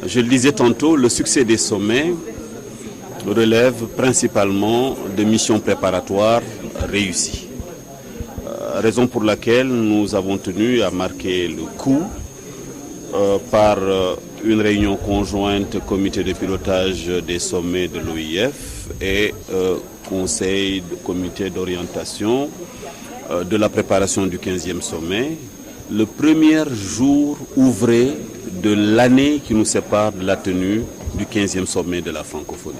Je le disais tantôt, le succès des sommets relève principalement de missions préparatoires réussies. Raison pour laquelle nous avons tenu à marquer le coup par une réunion conjointe comité de pilotage des sommets de l'OIF et comité d'orientation de la préparation du 15e sommet, le premier jour ouvré de l'année qui nous sépare de la tenue du 15e sommet de la francophonie.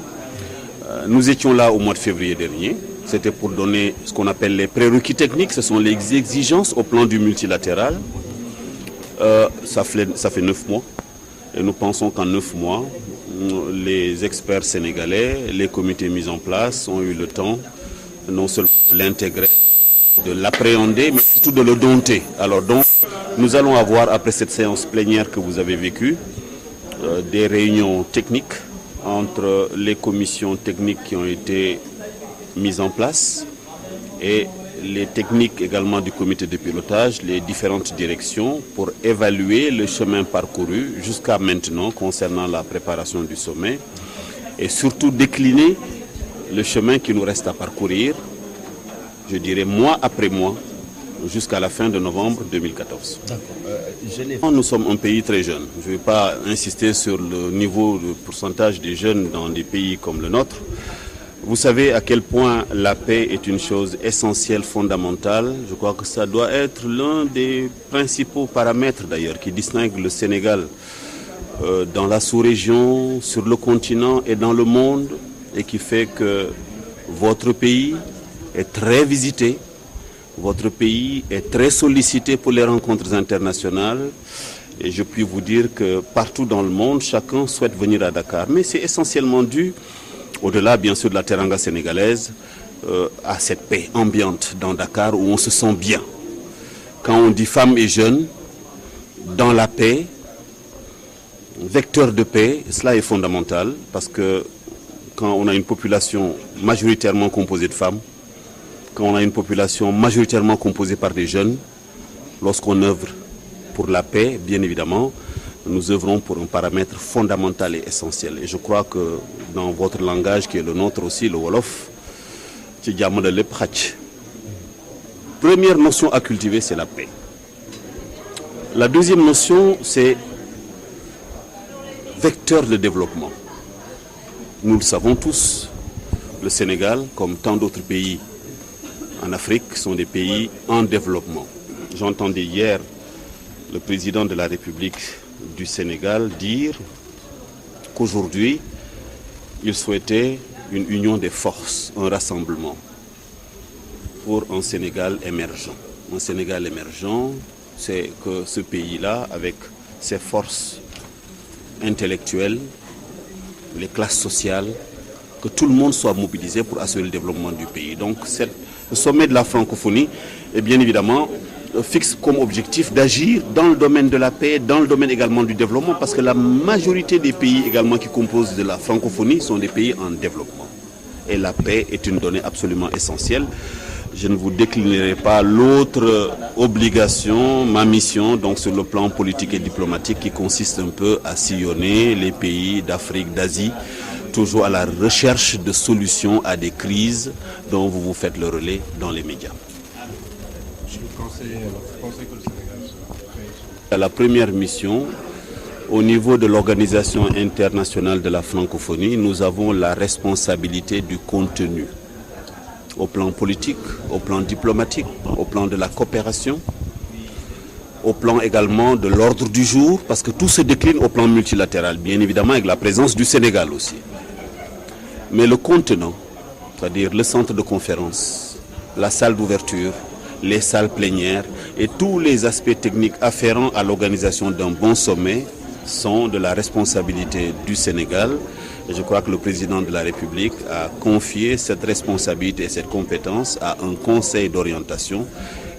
Nous étions là au mois de février dernier. C'était pour donner ce qu'on appelle les prérequis techniques. Ce sont les exigences au plan du multilatéral. Ça fait 9 mois. Et nous pensons qu'en 9 mois, les experts sénégalais, les comités mis en place ont eu le temps non seulement de l'intégrer, de l'appréhender, mais surtout de le dompter. Alors donc, nous allons avoir, après cette séance plénière que vous avez vécue, des réunions techniques entre les commissions techniques qui ont été mises en place et les techniques également du comité de pilotage, les différentes directions pour évaluer le chemin parcouru jusqu'à maintenant concernant la préparation du sommet et surtout décliner le chemin qui nous reste à parcourir, je dirais mois après mois, jusqu'à la fin de novembre 2014. Nous sommes un pays très jeune. Je ne vais pas insister sur le niveau de pourcentage des jeunes dans des pays comme le nôtre. Vous savez à quel point la paix est une chose essentielle, fondamentale. Je crois que ça doit être l'un des principaux paramètres d'ailleurs qui distingue le Sénégal dans la sous-région, sur le continent et dans le monde et qui fait que votre pays est très visité. Votre pays est très sollicité pour les rencontres internationales et je puis vous dire que partout dans le monde, chacun souhaite venir à Dakar. Mais c'est essentiellement dû, au-delà bien sûr de la teranga sénégalaise, à cette paix ambiante dans Dakar où on se sent bien. Quand on dit femmes et jeunes, dans la paix, vecteur de paix, cela est fondamental parce que quand on a une population majoritairement composée de femmes, quand on a une population majoritairement composée par des jeunes, lorsqu'on œuvre pour la paix, bien évidemment, nous œuvrons pour un paramètre fondamental et essentiel. Et je crois que dans votre langage, qui est le nôtre aussi, le Wolof, première notion à cultiver, c'est la paix. La deuxième notion, c'est vecteur de développement. Nous le savons tous, le Sénégal, comme tant d'autres pays en Afrique, sont des pays en développement. J'entendais hier le président de la République du Sénégal dire qu'aujourd'hui, il souhaitait une union des forces, un rassemblement pour un Sénégal émergent. Un Sénégal émergent, c'est que ce pays-là, avec ses forces intellectuelles, les classes sociales, que tout le monde soit mobilisé pour assurer le développement du pays. Donc, le sommet de la francophonie, est bien évidemment, fixe comme objectif d'agir dans le domaine de la paix, dans le domaine également du développement, parce que la majorité des pays également qui composent de la francophonie sont des pays en développement. Et la paix est une donnée absolument essentielle. Je ne vous déclinerai pas l'autre obligation, ma mission, donc sur le plan politique et diplomatique, qui consiste un peu à sillonner les pays d'Afrique, d'Asie, toujours à la recherche de solutions à des crises dont vous vous faites le relais dans les médias. La première mission, au niveau de l'Organisation internationale de la francophonie, nous avons la responsabilité du contenu, au plan politique, au plan diplomatique, au plan de la coopération, au plan également de l'ordre du jour, parce que tout se décline au plan multilatéral, bien évidemment avec la présence du Sénégal aussi. Mais le contenant, c'est-à-dire le centre de conférence, la salle d'ouverture, les salles plénières et tous les aspects techniques afférents à l'organisation d'un bon sommet sont de la responsabilité du Sénégal. Et je crois que le président de la République a confié cette responsabilité et cette compétence à un conseil d'orientation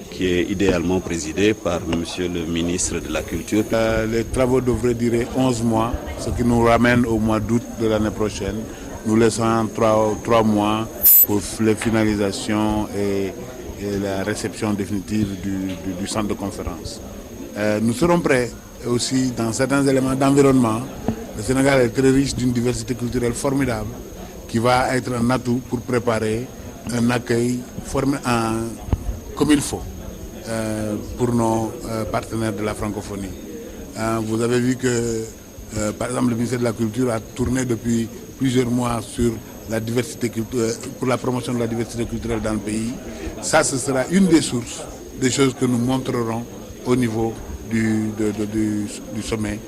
qui est idéalement présidé par monsieur le ministre de la Culture. Les travaux devraient durer 11 mois, ce qui nous ramène au mois d'août de l'année prochaine. Nous laissons 3 mois pour les finalisations et la réception définitive du centre de conférence. Nous serons prêts aussi dans certains éléments d'environnement Le Sénégal est très riche d'une diversité culturelle formidable qui va être un atout pour préparer un accueil comme il faut pour nos partenaires de la francophonie. Vous avez vu que, par exemple, le ministère de la Culture a tourné depuis plusieurs mois sur la diversité pour la promotion de la diversité culturelle dans le pays. Ça, ce sera une des sources des choses que nous montrerons au niveau du sommet,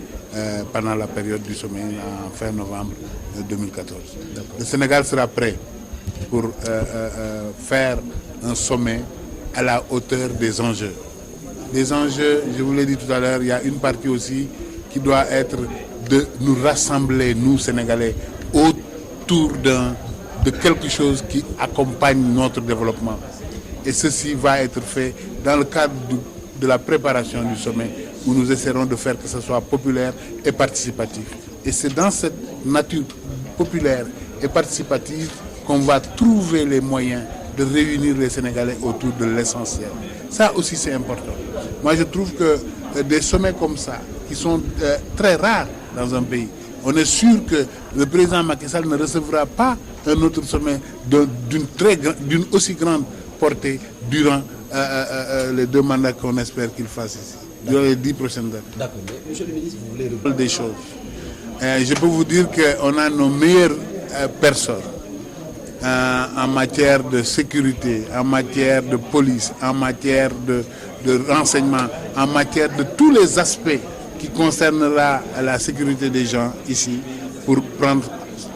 pendant la période du sommet en fin novembre 2014. Le Sénégal sera prêt pour faire un sommet à la hauteur des enjeux. Les enjeux, je vous l'ai dit tout à l'heure, il y a une partie aussi qui doit être de nous rassembler, nous Sénégalais, autour de quelque chose qui accompagne notre développement. Et ceci va être fait dans le cadre de la préparation du sommet, où nous essaierons de faire que ce soit populaire et participatif. Et c'est dans cette nature populaire et participative qu'on va trouver les moyens de réunir les Sénégalais autour de l'essentiel. Ça aussi, c'est important. Moi, je trouve que des sommets comme ça, qui sont très rares dans un pays, on est sûr que le président Macky Sall ne recevra pas un autre sommet d'une aussi grande portée durant les 2 mandats qu'on espère qu'il fasse ici, durant les 10 prochaines années. D'accord, mais monsieur le ministre, vous voulez répondre des choses. Je peux vous dire qu'on a nos meilleures personnes en matière de sécurité, en matière de police, en matière de renseignement, en matière de tous les aspects qui concernera la sécurité des gens ici, pour prendre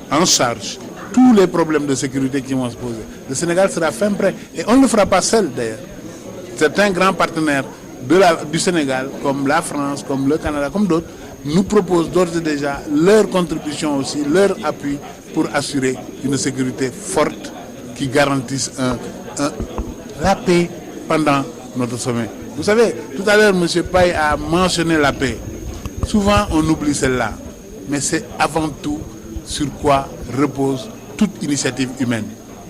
en charge tous les problèmes de sécurité qui vont se poser. Le Sénégal sera fin prêt, et on ne le fera pas seul d'ailleurs. Certains grands partenaires du Sénégal, comme la France, comme le Canada, comme d'autres, nous proposent d'ores et déjà leur contribution aussi, leur appui pour assurer une sécurité forte qui garantisse la paix pendant notre sommet. Vous savez, tout à l'heure, M. Paye a mentionné la paix. Souvent, on oublie celle-là, mais c'est avant tout sur quoi repose toute initiative humaine.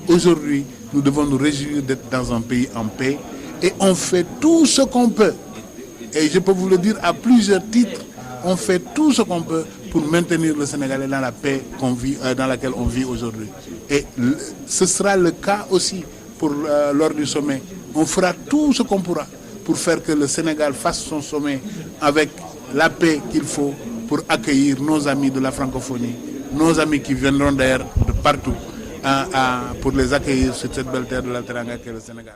Aujourd'hui, nous devons nous réjouir d'être dans un pays en paix, et on fait tout ce qu'on peut. Et je peux vous le dire à plusieurs titres, on fait tout ce qu'on peut pour maintenir le Sénégalais dans la paix dans laquelle on vit aujourd'hui. Et ce sera le cas aussi lors du sommet. On fera tout ce qu'on pourra pour faire que le Sénégal fasse son sommet avec la paix qu'il faut pour accueillir nos amis de la francophonie, nos amis qui viendront d'ailleurs de partout, pour les accueillir sur cette belle terre de la Teranga qu'est le Sénégal.